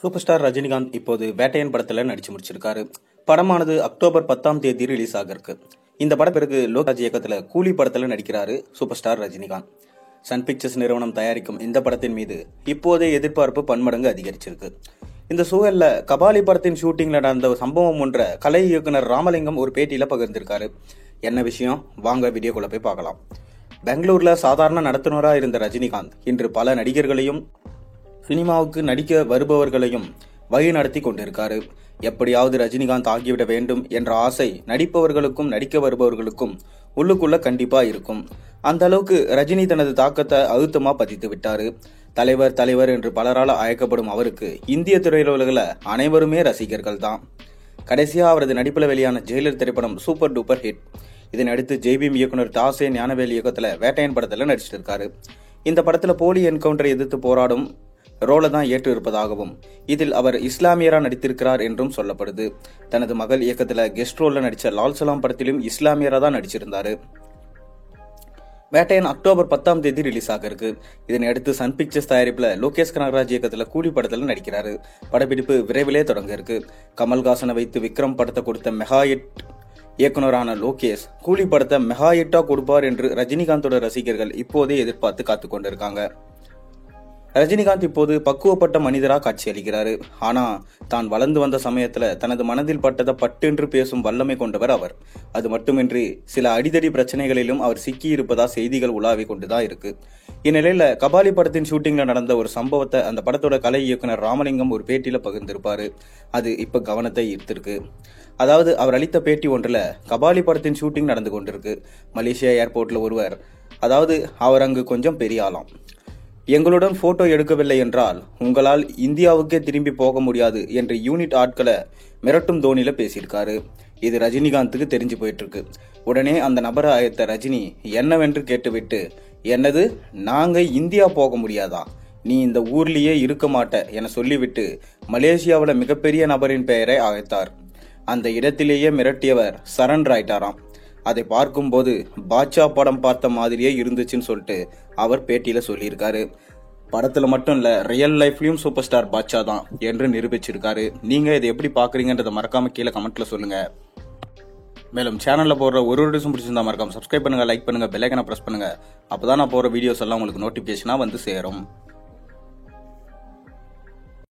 Super star Rajinikanth இப்போது வேட்டையன் படத்துல நடிச்சு முடிச்சிருக்காரு. படமானது அக்டோபர் 10ஆம் தேதி ரிலீஸ் ஆக இருக்கு. இந்த படம் பிறகு லோகராஜ் இயக்கத்துல கூலி படத்துல நடிக்கிறாரு super star Rajinikanth. Sun Pictures நிறுவனம் தயாரிக்கும் இந்த படத்தின் மீது இப்போதே எதிர்பார்ப்பு பன்மடங்கு அதிகரிச்சிருக்கு. இந்த சூழல்ல கபாலி படத்தின் ஷூட்டிங்ல நடந்த சம்பவம் ஒன்ற கலை இயக்குனர் ராமலிங்கம் ஒரு பேட்டியில பகிர்ந்திருக்காரு. என்ன விஷயம், வாங்க வீடியோக்குள்ள போய் பார்க்கலாம். பெங்களூர்ல சாதாரண நடத்துனரா இருந்த ரஜினிகாந்த் இன்று பல நடிகர்களையும் சினிமாவுக்கு நடிக்க வருபவர்களையும் வழி நடத்தி கொண்டிருக்காரு. எப்படியாவது ரஜினிகாந்த் ஆகிவிட வேண்டும் என்ற ஆசை நடிப்பவர்களுக்கும் நடிக்க வருபவர்களுக்கும் உள்ளுக்குள்ள கண்டிப்பா இருக்கும். அந்த அளவுக்கு ரஜினி தனது தாக்கத்தை அழுத்தமா பதித்து விட்டாரு. தலைவர் தலைவர் என்று பலரால் அழைக்கப்படும் அவருக்கு இந்திய திரையுலகில் அனைவருமே ரசிகர்கள் தான். கடைசியா அவரது நடிப்புல வெளியான ஜெயிலர் திரைப்படம் சூப்பர் டூப்பர் ஹிட். இதனையடுத்து ஜெய்பீம் இயக்குனர் தாசே ஞானவேல் இயக்கத்துல வேட்டையன் படத்துல நடிச்சிட்டு இருக்காரு. இந்த படத்துல போலி என்கவுண்டரை எதிர்த்து போராடும் ரோலை தான் ஏற்று இருப்பதாகவும் இதில் அவர் இஸ்லாமியரா நடித்திருக்கிறார் என்றும் சொல்லப்படுது. தனது மகள் இயக்கத்துல கெஸ்ட் ரோல்ல நடிச்ச லால் சலாம் படத்திலும் இஸ்லாமியரா தான் நடிச்சிருந்தாரு. வேட்டையன் அக்டோபர் 10ஆம் தேதி ரிலீஸ் ஆக இருக்கு. இதனையடுத்து சன் பிக்சர்ஸ் தயாரிப்புல லோகேஷ் கனகராஜ் இயக்கத்துல கூலி படத்துல நடிக்கிறாரு. படப்பிடிப்பு விரைவிலே தொடங்க இருக்கு. கமல்ஹாசனை வைத்து விக்ரம் படத்தை கொடுத்த மெகா ஹிட் இயக்குனரான லோகேஷ் கூலி படத்தை மெகா ஹிட்டா கொடுப்பார் என்று ரஜினிகாந்தோட ரசிகர்கள் இப்போதே எதிர்பார்த்து காத்து கொண்டிருக்காங்க. ரஜினிகாந்த் இப்போது பக்குவப்பட்ட மனிதரா காட்சியளிக்கிறாரு. ஆனா தான் வளர்ந்து வந்த சமயத்துல தனது மனதில் பட்டதை பட்டென்று பேசும் வல்லமை கொண்டவர் அவர். அது மட்டுமின்றி சில அடிதடி பிரச்சனைகளிலும் அவர் சிக்கி இருப்பதா செய்திகள் உலாவி கொண்டுதான் இருக்கு. இந்நிலையில கபாலி படத்தின் ஷூட்டிங்ல நடந்த ஒரு சம்பவத்தை அந்த படத்தோட கலை இயக்குனர் ராமலிங்கம் ஒரு பேட்டியில பகிர்ந்திருப்பாரு. அது இப்ப கவனத்தை ஈர்த்திருக்கு. அதாவது அவர் அளித்த பேட்டி ஒன்றுல கபாலி படத்தின் ஷூட்டிங் நடந்து கொண்டிருக்கு. மலேசியா ஏர்போர்ட்ல ஒருவர், அதாவது அவர் அங்கு கொஞ்சம் பெரிய ஆளாம், எங்களுடன் போட்டோ எடுக்கவில்லை என்றால் உங்களால் இந்தியாவுக்கே திரும்பி போக முடியாது என்று யூனிட் ஆட்களை மிரட்டும் தோனியில பேசியிருக்காரு. இது ரஜினிகாந்துக்கு தெரிஞ்சு போயிட்டு இருக்கு. உடனே அந்த நபரை அழைத்த ரஜினி என்னவென்று கேட்டுவிட்டு, என்னது நாங்க இந்தியா போக முடியாதா, நீ இந்த ஊர்லயே இருக்க மாட்ட என சொல்லிவிட்டு மலேசியாவில் மிகப்பெரிய நபரின் பெயரை அழைத்தார். அந்த இடத்திலேயே மிரட்டியவர் சரண்டர் ஆயிட்டாராம். அதை பார்க்கும்போது பாட்சா படம் பார்த்த மாதிரியே இருந்துச்சுன்னு சொல்லிட்டு அவர் பேட்டியில சொல்லியிருக்காரு. படத்துல மட்டும் இல்ல, ரியல் லைஃப்லயும் சூப்பர் ஸ்டார் பாட்சா தான் என்று நிரூபிச்சிருக்காரு. நீங்க இதை எப்படி பாக்குறீங்கன்றத மறக்காம கீழே கமெண்ட்ல சொல்லுங்க. மேலும் சேனல்ல போடுற ஒரு வீடியோஸும் பிடிச்சிருந்தா மறக்காம சப்ஸ்கிரைப் பண்ணுங்க, லைக் பண்ணுங்க, பெல் ஐகானை பிரஸ் பண்ணுங்க. அப்பதான் நான் போற வீடியோஸ் எல்லாம் உங்களுக்கு நோட்டிபிகேஷனா வந்து சேரும்.